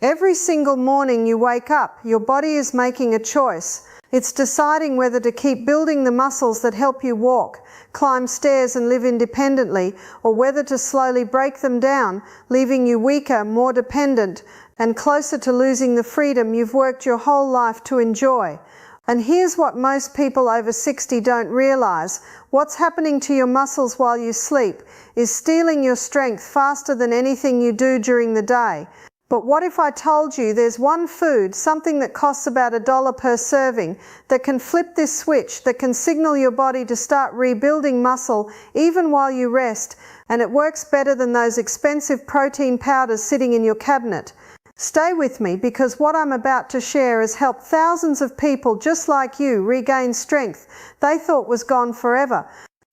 Every single morning you wake up, your body is making a choice. It's deciding whether to keep building the muscles that help you walk, climb stairs and live independently, or whether to slowly break them down, leaving you weaker, more dependent, and closer to losing the freedom you've worked your whole life to enjoy. And here's what most people over 60 don't realize. What's happening to your muscles while you sleep is stealing your strength faster than anything you do during the day. But what if I told you there's one food, something that costs about $1 per serving, that can flip this switch, that can signal your body to start rebuilding muscle even while you rest, and it works better than those expensive protein powders sitting in your cabinet? Stay with me, because what I'm about to share has helped thousands of people just like you regain strength they thought was gone forever.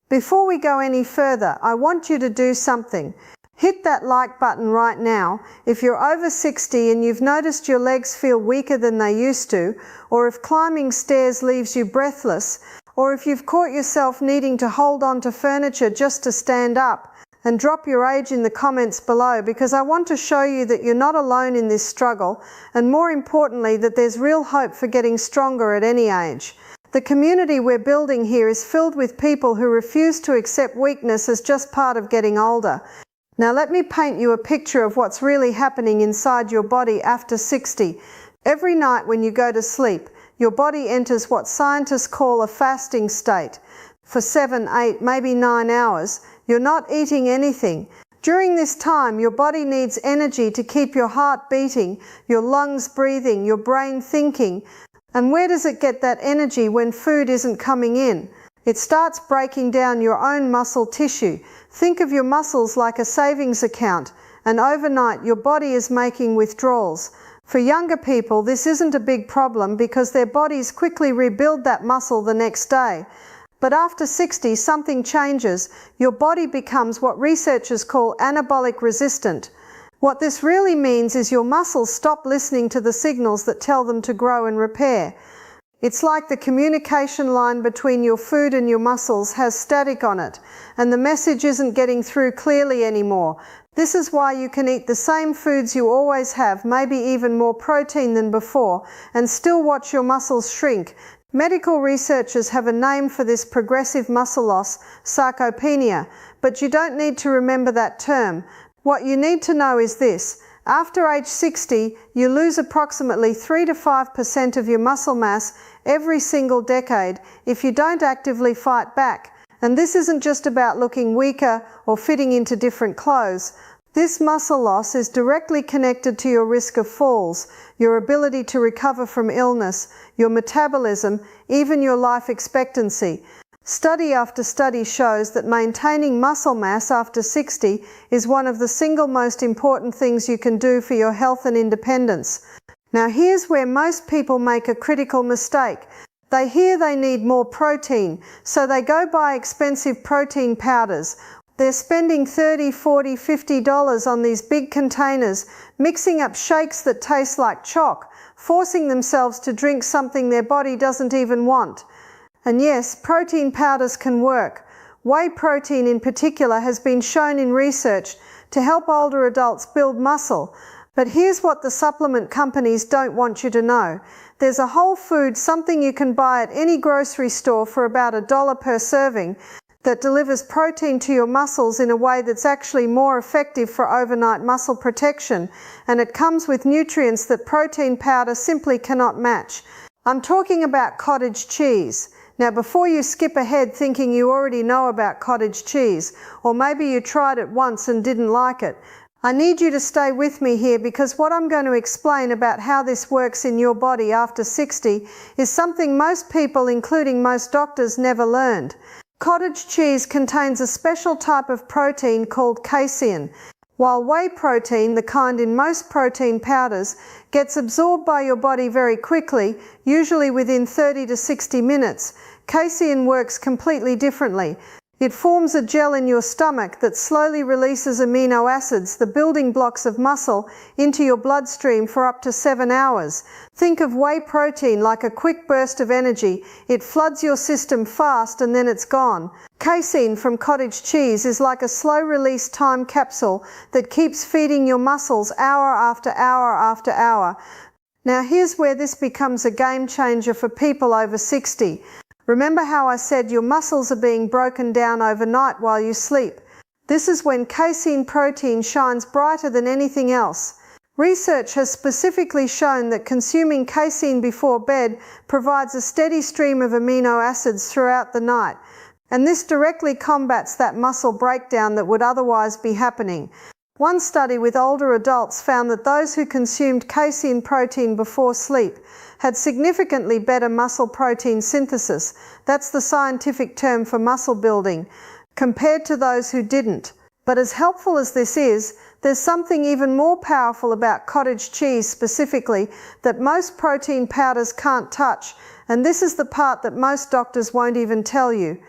Before we go any further, I want you to do something. Hit that like button right now if you're over 60 and you've noticed your legs feel weaker than they used to, or if climbing stairs leaves you breathless, or if you've caught yourself needing to hold on to furniture just to stand up. And drop your age in the comments below, because I want to show you that you're not alone in this struggle, and more importantly that there's real hope for getting stronger at any age. The community we're building here is filled with people who refuse to accept weakness as just part of getting older. Now let me paint you a picture of what's really happening inside your body after 60. Every night when you go to sleep, your body enters what scientists call a fasting state. For 7, 8, maybe 9 hours, you're not eating anything. During this time, your body needs energy to keep your heart beating, your lungs breathing, your brain thinking. And where does it get that energy when food isn't coming in? It starts breaking down your own muscle tissue. Think of your muscles like a savings account, and overnight your body is making withdrawals. For younger people, this isn't a big problem because their bodies quickly rebuild that muscle the next day. But after 60, something changes. Your body becomes what researchers call anabolic resistant. What this really means is your muscles stop listening to the signals that tell them to grow and repair. It's like the communication line between your food and your muscles has static on it, and the message isn't getting through clearly anymore. This is why you can eat the same foods you always have, maybe even more protein than before, and still watch your muscles shrink. Medical researchers have a name for this progressive muscle loss, sarcopenia, but you don't need to remember that term. What you need to know is this. After age 60, you lose approximately 3 to 5% of your muscle mass every single decade if you don't actively fight back. And this isn't just about looking weaker or fitting into different clothes. This muscle loss is directly connected to your risk of falls, your ability to recover from illness, your metabolism, even your life expectancy. Study after study shows that maintaining muscle mass after 60 is one of the single most important things you can do for your health and independence. Now here's where most people make a critical mistake. They hear they need more protein, so they go buy expensive protein powders. They're spending $30, $40, $50 on these big containers, mixing up shakes that taste like chalk, forcing themselves to drink something their body doesn't even want. And yes, protein powders can work. Whey protein in particular has been shown in research to help older adults build muscle. But here's what the supplement companies don't want you to know. There's a whole food, something you can buy at any grocery store for about $1 per serving, that delivers protein to your muscles in a way that's actually more effective for overnight muscle protection, and it comes with nutrients that protein powder simply cannot match. I'm talking about cottage cheese. Now before you skip ahead thinking you already know about cottage cheese, or maybe you tried it once and didn't like it, I need you to stay with me here, because what I'm going to explain about how this works in your body after 60 is something most people, including most doctors, never learned. Cottage cheese contains a special type of protein called casein, while whey protein, the kind in most protein powders, gets absorbed by your body very quickly, usually within 30 to 60 minutes. Casein works completely differently. It forms a gel in your stomach that slowly releases amino acids, the building blocks of muscle, into your bloodstream for up to 7 hours. Think of whey protein like a quick burst of energy. It floods your system fast and then it's gone. Casein from cottage cheese is like a slow-release time capsule that keeps feeding your muscles hour after hour after hour. Now here's where this becomes a game changer for people over 60. Remember how I said your muscles are being broken down overnight while you sleep? This is when casein protein shines brighter than anything else. Research has specifically shown that consuming casein before bed provides a steady stream of amino acids throughout the night, and this directly combats that muscle breakdown that would otherwise be happening. One study with older adults found that those who consumed casein protein before sleep had significantly better muscle protein synthesis, that's the scientific term for muscle building, compared to those who didn't. But as helpful as this is, there's something even more powerful about cottage cheese specifically that most protein powders can't touch, and this is the part that most doctors won't even tell you.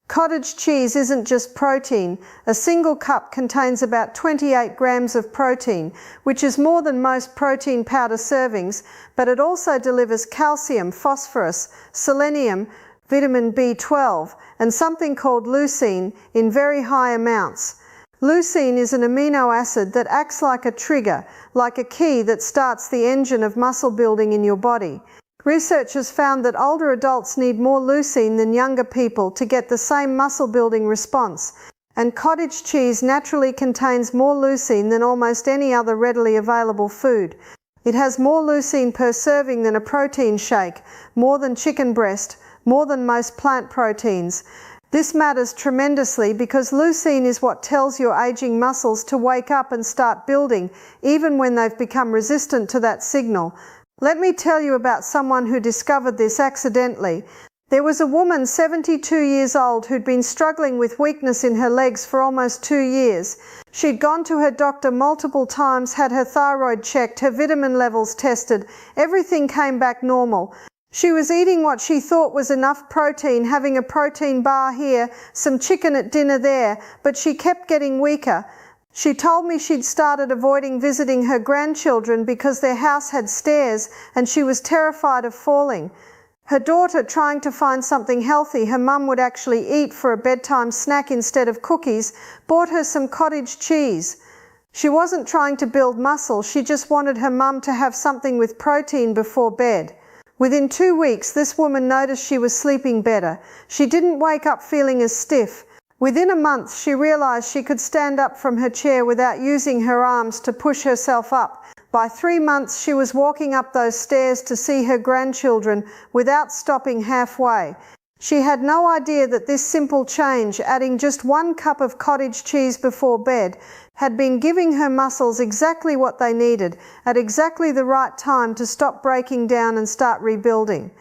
Cottage cheese isn't just protein. A single cup contains about 28 grams of protein, which is more than most protein powder servings, but it also delivers calcium, phosphorus, selenium, vitamin B12, and something called leucine in very high amounts. Leucine is an amino acid that acts like a trigger, like a key that starts the engine of muscle building in your body. Researchers found that older adults need more leucine than younger people to get the same muscle building response, and cottage cheese naturally contains more leucine than almost any other readily available food. It has more leucine per serving than a protein shake, more than chicken breast, more than most plant proteins. This matters tremendously because leucine is what tells your aging muscles to wake up and start building, even when they've become resistant to that signal. Let me tell you about someone who discovered this accidentally. There was a woman 72 years old who'd been struggling with weakness in her legs for almost 2 years. She'd gone to her doctor multiple times, had her thyroid checked, her vitamin levels tested. Everything came back normal. She was eating what she thought was enough protein, having a protein bar here, some chicken at dinner there, but she kept getting weaker. She told me she'd started avoiding visiting her grandchildren because their house had stairs and she was terrified of falling. Her daughter, trying to find something healthy her mum would actually eat for a bedtime snack instead of cookies, bought her some cottage cheese. She wasn't trying to build muscle, she just wanted her mum to have something with protein before bed. Within 2 weeks, this woman noticed she was sleeping better. She didn't wake up feeling as stiff. Within a month, she realized she could stand up from her chair without using her arms to push herself up. By 3 months, she was walking up those stairs to see her grandchildren without stopping halfway. She had no idea that this simple change, adding just 1 cup of cottage cheese before bed, had been giving her muscles exactly what they needed at exactly the right time to stop breaking down and start rebuilding.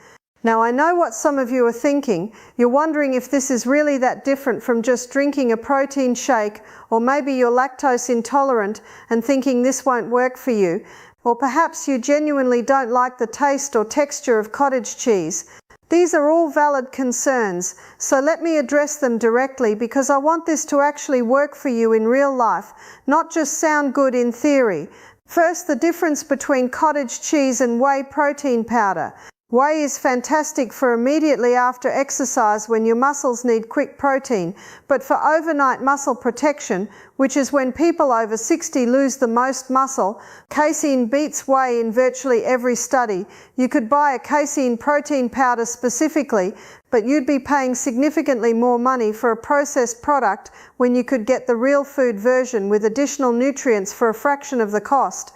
Now I know what some of you are thinking. You're wondering if this is really that different from just drinking a protein shake, or maybe you're lactose intolerant and thinking this won't work for you, or perhaps you genuinely don't like the taste or texture of cottage cheese. These are all valid concerns, so let me address them directly because I want this to actually work for you in real life, not just sound good in theory. First, the difference between cottage cheese and whey protein powder. Whey is fantastic for immediately after exercise when your muscles need quick protein, but for overnight muscle protection, which is when people over 60 lose the most muscle, casein beats whey in virtually every study. You could buy a casein protein powder specifically, but you'd be paying significantly more money for a processed product when you could get the real food version with additional nutrients for a fraction of the cost.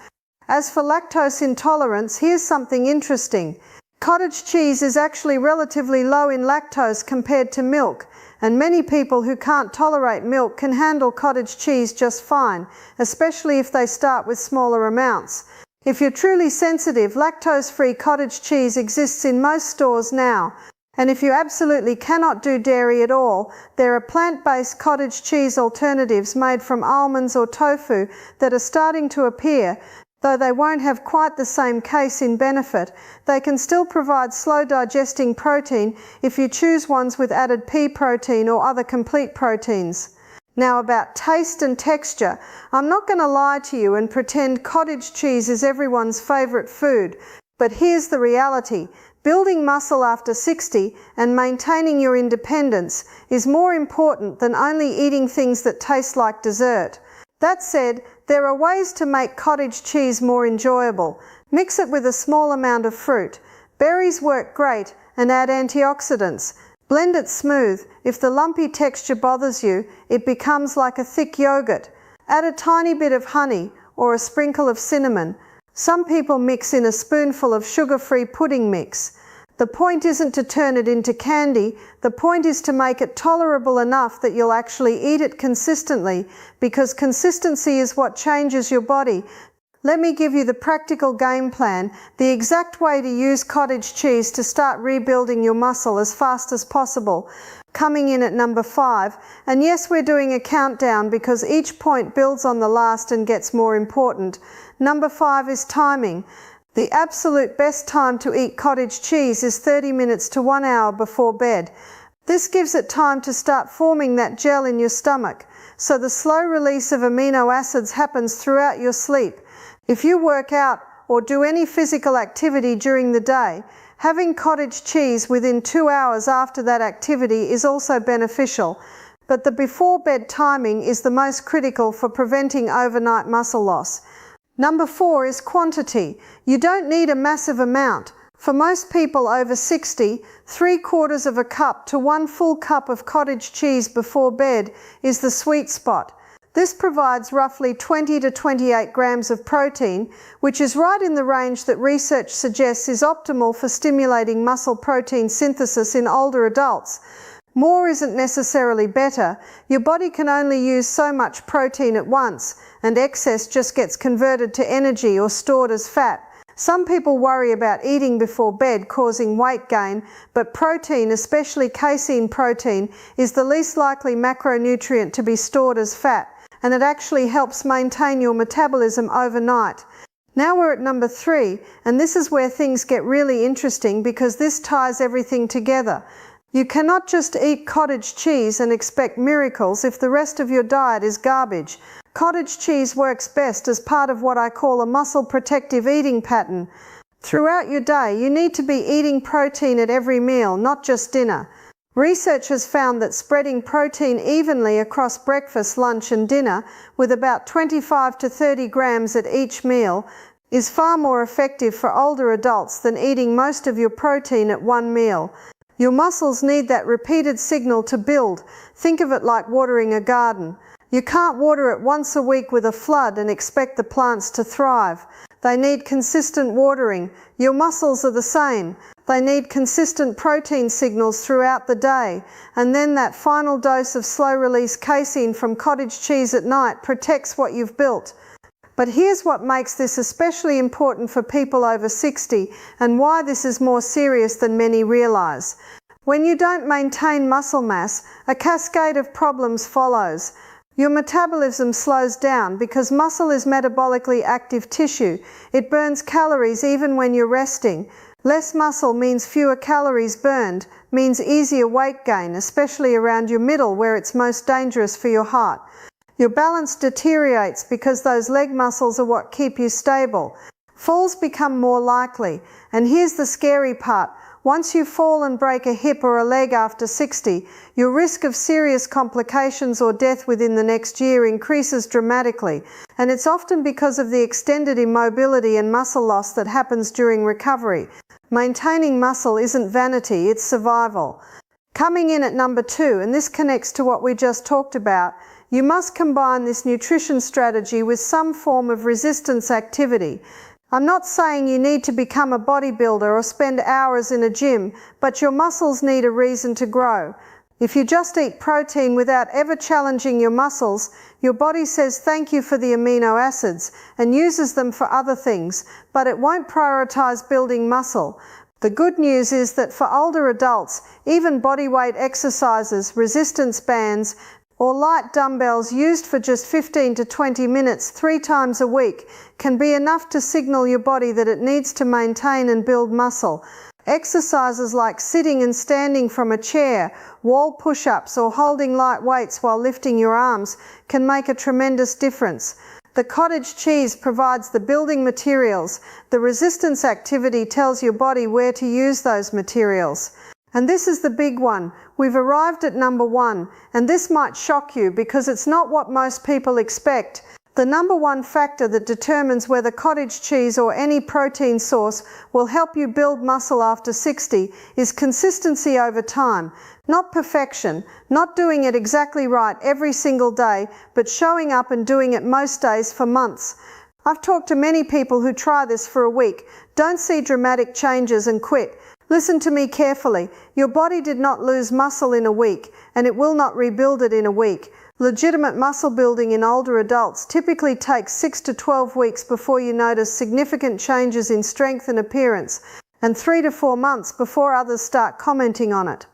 As for lactose intolerance, here's something interesting. Cottage cheese is actually relatively low in lactose compared to milk, and many people who can't tolerate milk can handle cottage cheese just fine, especially if they start with smaller amounts. If you're truly sensitive, lactose-free cottage cheese exists in most stores now, and if you absolutely cannot do dairy at all, there are plant-based cottage cheese alternatives made from almonds or tofu that are starting to appear. Though they won't have quite the same casein benefit, they can still provide slow digesting protein if you choose ones with added pea protein or other complete proteins. Now about taste and texture, I'm not going to lie to you and pretend cottage cheese is everyone's favourite food, but here's the reality. Building muscle after 60 and maintaining your independence is more important than only eating things that taste like dessert. That said, there are ways to make cottage cheese more enjoyable. Mix it with a small amount of fruit. Berries work great and add antioxidants. Blend it smooth. If the lumpy texture bothers you, it becomes like a thick yogurt. Add a tiny bit of honey or a sprinkle of cinnamon. Some people mix in a spoonful of sugar-free pudding mix. The point isn't to turn it into candy, the point is to make it tolerable enough that you'll actually eat it consistently, because consistency is what changes your body. Let me give you the practical game plan, the exact way to use cottage cheese to start rebuilding your muscle as fast as possible. Coming in at number 5, and yes, we're doing a countdown because each point builds on the last and gets more important. Number 5 is timing. The absolute best time to eat cottage cheese is 30 minutes to 1 hour before bed. This gives it time to start forming that gel in your stomach, so the slow release of amino acids happens throughout your sleep. If you work out or do any physical activity during the day, having cottage cheese within 2 hours after that activity is also beneficial, but the before bed timing is the most critical for preventing overnight muscle loss. Number 4 is quantity. You don't need a massive amount. For most people over 60, 3/4 of a cup to 1 full cup of cottage cheese before bed is the sweet spot. This provides roughly 20 to 28 grams of protein, which is right in the range that research suggests is optimal for stimulating muscle protein synthesis in older adults. More isn't necessarily better. Your body can only use so much protein at once, and excess just gets converted to energy or stored as fat. Some people worry about eating before bed causing weight gain, but protein, especially casein protein, is the least likely macronutrient to be stored as fat, and it actually helps maintain your metabolism overnight. Now we're at number 3, and this is where things get really interesting because this ties everything together. You cannot just eat cottage cheese and expect miracles if the rest of your diet is garbage. Cottage cheese works best as part of what I call a muscle protective eating pattern. Throughout your day, you need to be eating protein at every meal, not just dinner. Research has found that spreading protein evenly across breakfast, lunch and dinner, with about 25 to 30 grams at each meal, is far more effective for older adults than eating most of your protein at one meal. Your muscles need that repeated signal to build. Think of it like watering a garden. You can't water it once a week with a flood and expect the plants to thrive. They need consistent watering. Your muscles are the same. They need consistent protein signals throughout the day, and then that final dose of slow-release casein from cottage cheese at night protects what you've built. But here's what makes this especially important for people over 60 and why this is more serious than many realize. When you don't maintain muscle mass, a cascade of problems follows. Your metabolism slows down because muscle is metabolically active tissue. It burns calories even when you're resting. Less muscle means fewer calories burned, means easier weight gain, especially around your middle where it's most dangerous for your heart. Your balance deteriorates because those leg muscles are what keep you stable. Falls become more likely. And here's the scary part. Once you fall and break a hip or a leg after 60, your risk of serious complications or death within the next year increases dramatically, and it's often because of the extended immobility and muscle loss that happens during recovery. Maintaining muscle isn't vanity, it's survival. Coming in at number 2, and this connects to what we just talked about, you must combine this nutrition strategy with some form of resistance activity. I'm not saying you need to become a bodybuilder or spend hours in a gym, but your muscles need a reason to grow. If you just eat protein without ever challenging your muscles, your body says thank you for the amino acids and uses them for other things, but it won't prioritize building muscle. The good news is that for older adults, even bodyweight exercises, resistance bands, or light dumbbells used for just 15 to 20 minutes 3 times a week can be enough to signal your body that it needs to maintain and build muscle. Exercises like sitting and standing from a chair, wall push-ups, or holding light weights while lifting your arms can make a tremendous difference. The cottage cheese provides the building materials. The resistance activity tells your body where to use those materials. And this is the big one. We've arrived at number 1, and this might shock you because it's not what most people expect. The number 1 factor that determines whether cottage cheese or any protein source will help you build muscle after 60 is consistency over time. Not perfection, not doing it exactly right every single day, but showing up and doing it most days for months. I've talked to many people who try this for a week, don't see dramatic changes and quit. Listen to me carefully. Your body did not lose muscle in a week, and it will not rebuild it in a week. Legitimate muscle building in older adults typically takes 6 to 12 weeks before you notice significant changes in strength and appearance, and 3 to 4 months before others start commenting on it.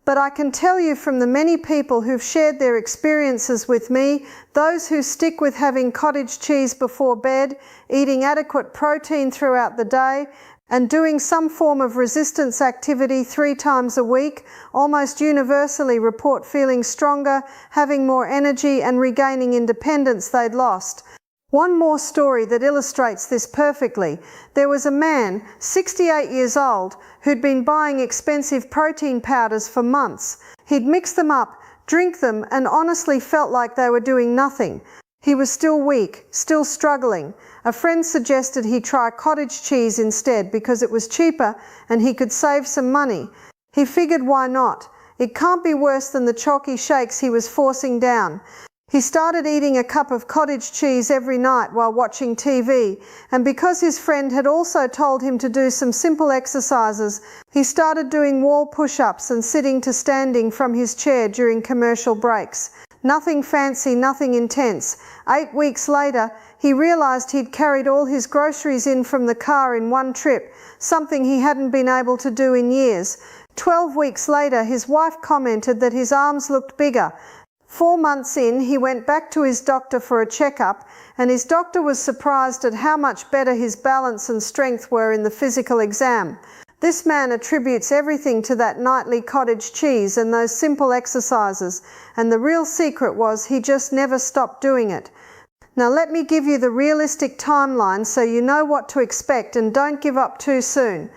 But I can tell you from the many people who've shared their experiences with me, those who stick with having cottage cheese before bed, eating adequate protein throughout the day, and doing some form of resistance activity 3 times a week, almost universally report feeling stronger, having more energy, and regaining independence they'd lost. One more story that illustrates this perfectly. There was a man, 68 years old, who'd been buying expensive protein powders for months. He'd mix them up, drink them, and honestly felt like they were doing nothing. He was still weak, still struggling. A friend suggested he try cottage cheese instead because it was cheaper and he could save some money. He figured, why not? It can't be worse than the chalky shakes he was forcing down. He started eating a cup of cottage cheese every night while watching TV, and because his friend had also told him to do some simple exercises, he started doing wall push-ups and sitting to standing from his chair during commercial breaks. Nothing fancy, nothing intense. 8 weeks later, he realized he'd carried all his groceries in from the car in one trip, something he hadn't been able to do in years. 12 weeks later, his wife commented that his arms looked bigger. 4 months in, he went back to his doctor for a checkup, and his doctor was surprised at how much better his balance and strength were in the physical exam. This man attributes everything to that nightly cottage cheese and those simple exercises, and the real secret was he just never stopped doing it. Now let me give you the realistic timeline so you know what to expect and don't give up too soon.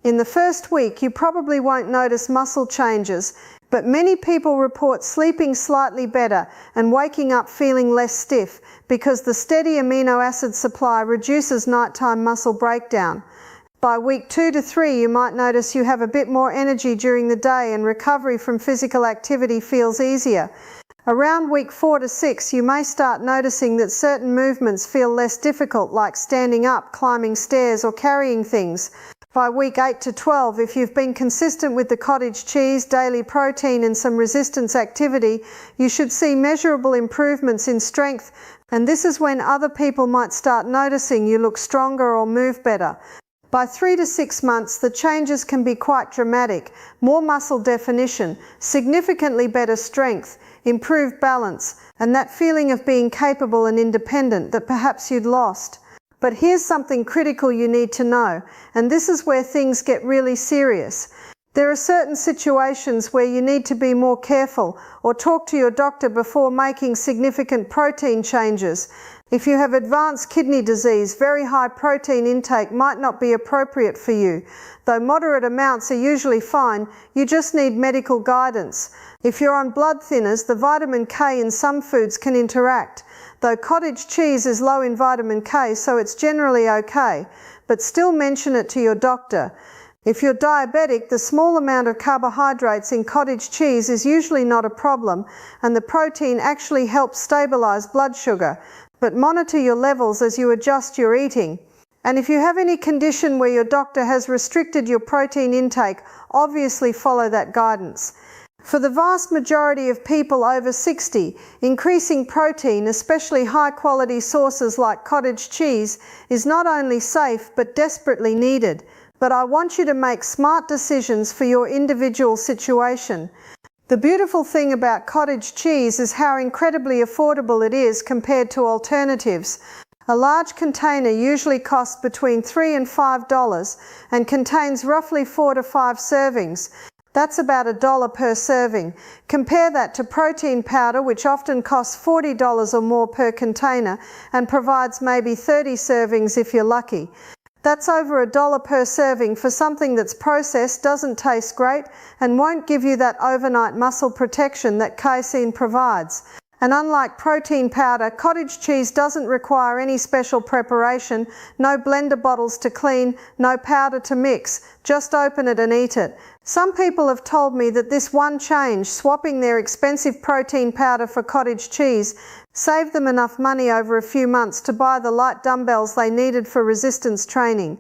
In the first week, you probably won't notice muscle changes, but many people report sleeping slightly better and waking up feeling less stiff because the steady amino acid supply reduces nighttime muscle breakdown. By week 2 to 3, you might notice you have a bit more energy during the day and recovery from physical activity feels easier. Around week 4 to 6, you may start noticing that certain movements feel less difficult, like standing up, climbing stairs, or carrying things. By week 8 to 12, if you've been consistent with the cottage cheese, daily protein, and some resistance activity, you should see measurable improvements in strength, and this is when other people might start noticing you look stronger or move better. By 3 to 6 months, the changes can be quite dramatic. More muscle definition, significantly better strength, improved balance, and that feeling of being capable and independent that perhaps you'd lost. But here's something critical you need to know, and this is where things get really serious. There are certain situations where you need to be more careful or talk to your doctor before making significant protein changes. If you have advanced kidney disease, very high protein intake might not be appropriate for you. Though moderate amounts are usually fine, you just need medical guidance. If you're on blood thinners, the vitamin K in some foods can interact. Though cottage cheese is low in vitamin K, so it's generally okay, but still mention it to your doctor. If you're diabetic, the small amount of carbohydrates in cottage cheese is usually not a problem, and the protein actually helps stabilize blood sugar. But monitor your levels as you adjust your eating. And if you have any condition where your doctor has restricted your protein intake, obviously follow that guidance. For the vast majority of people over 60, increasing protein, especially high-quality sources like cottage cheese, is not only safe but desperately needed. But I want you to make smart decisions for your individual situation. The beautiful thing about cottage cheese is how incredibly affordable it is compared to alternatives. A large container usually costs between $3 and $5 and contains roughly 4 to 5 servings. That's about $1 per serving. Compare that to protein powder, which often costs $40 or more per container and provides maybe 30 servings if you're lucky. That's over $1 per serving for something that's processed, doesn't taste great, and won't give you that overnight muscle protection that casein provides. And unlike protein powder, cottage cheese doesn't require any special preparation, no blender bottles to clean, no powder to mix. Just open it and eat it. Some people have told me that this one change, swapping their expensive protein powder for cottage cheese, saved them enough money over a few months to buy the light dumbbells they needed for resistance training.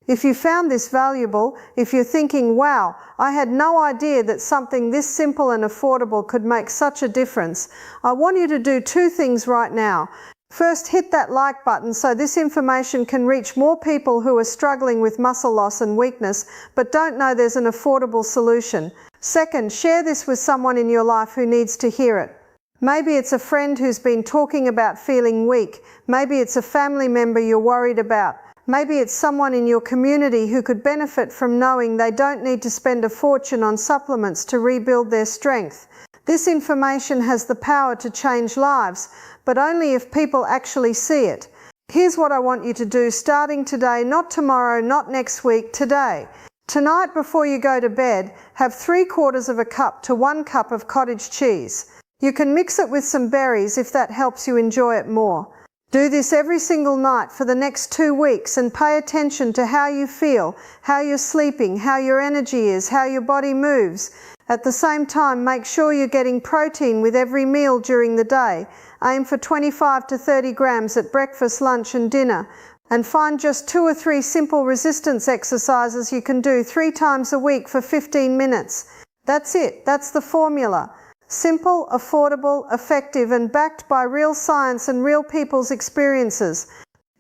If you found this valuable, if you're thinking, wow, I had no idea that something this simple and affordable could make such a difference, I want you to do 2 things right now. First, hit that like button so this information can reach more people who are struggling with muscle loss and weakness but don't know there's an affordable solution. Second, share this with someone in your life who needs to hear it. Maybe it's a friend who's been talking about feeling weak. Maybe it's a family member you're worried about. Maybe it's someone in your community who could benefit from knowing they don't need to spend a fortune on supplements to rebuild their strength. This information has the power to change lives, but only if people actually see it. Here's what I want you to do starting today, not tomorrow, not next week, today. Tonight before you go to bed, have 3/4 of a cup to 1 cup of cottage cheese. You can mix it with some berries if that helps you enjoy it more. Do this every single night for the next 2 weeks and pay attention to how you feel, how you're sleeping, how your energy is, how your body moves. At the same time, make sure you're getting protein with every meal during the day. Aim for 25 to 30 grams at breakfast, lunch and dinner. And find just 2 or 3 simple resistance exercises you can do 3 times a week for 15 minutes. That's it. That's the formula. Simple, affordable, effective and backed by real science and real people's experiences.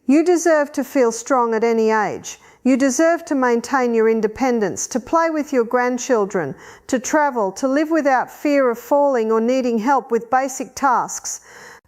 You deserve to feel strong at any age. You deserve to maintain your independence, to play with your grandchildren, to travel, to live without fear of falling or needing help with basic tasks.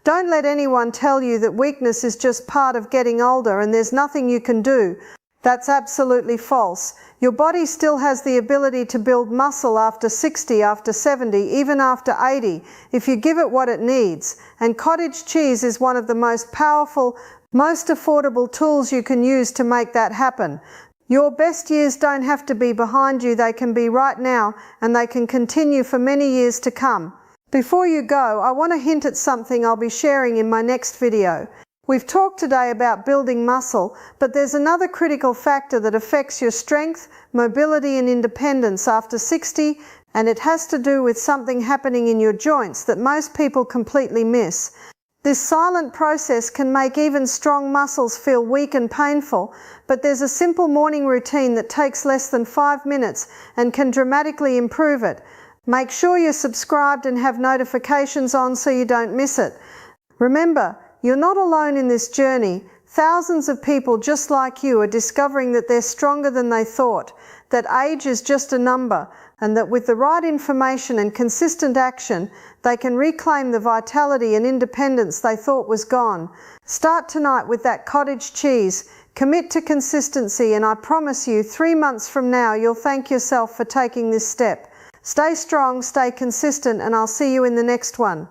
Don't let anyone tell you that weakness is just part of getting older and there's nothing you can do. That's absolutely false. Your body still has the ability to build muscle after 60, after 70, even after 80, if you give it what it needs. And cottage cheese is one of the most powerful, most affordable tools you can use to make that happen. Your best years don't have to be behind you, they can be right now, and they can continue for many years to come. Before you go, I want to hint at something I'll be sharing in my next video. We've talked today about building muscle, but there's another critical factor that affects your strength, mobility and independence after 60, and it has to do with something happening in your joints that most people completely miss. This silent process can make even strong muscles feel weak and painful, but there's a simple morning routine that takes less than 5 minutes and can dramatically improve it. Make sure you're subscribed and have notifications on so you don't miss it. Remember, you're not alone in this journey. Thousands of people just like you are discovering that they're stronger than they thought, that age is just a number, and that with the right information and consistent action, they can reclaim the vitality and independence they thought was gone. Start tonight with that cottage cheese. Commit to consistency, and I promise you, 3 months from now, you'll thank yourself for taking this step. Stay strong, stay consistent, and I'll see you in the next one.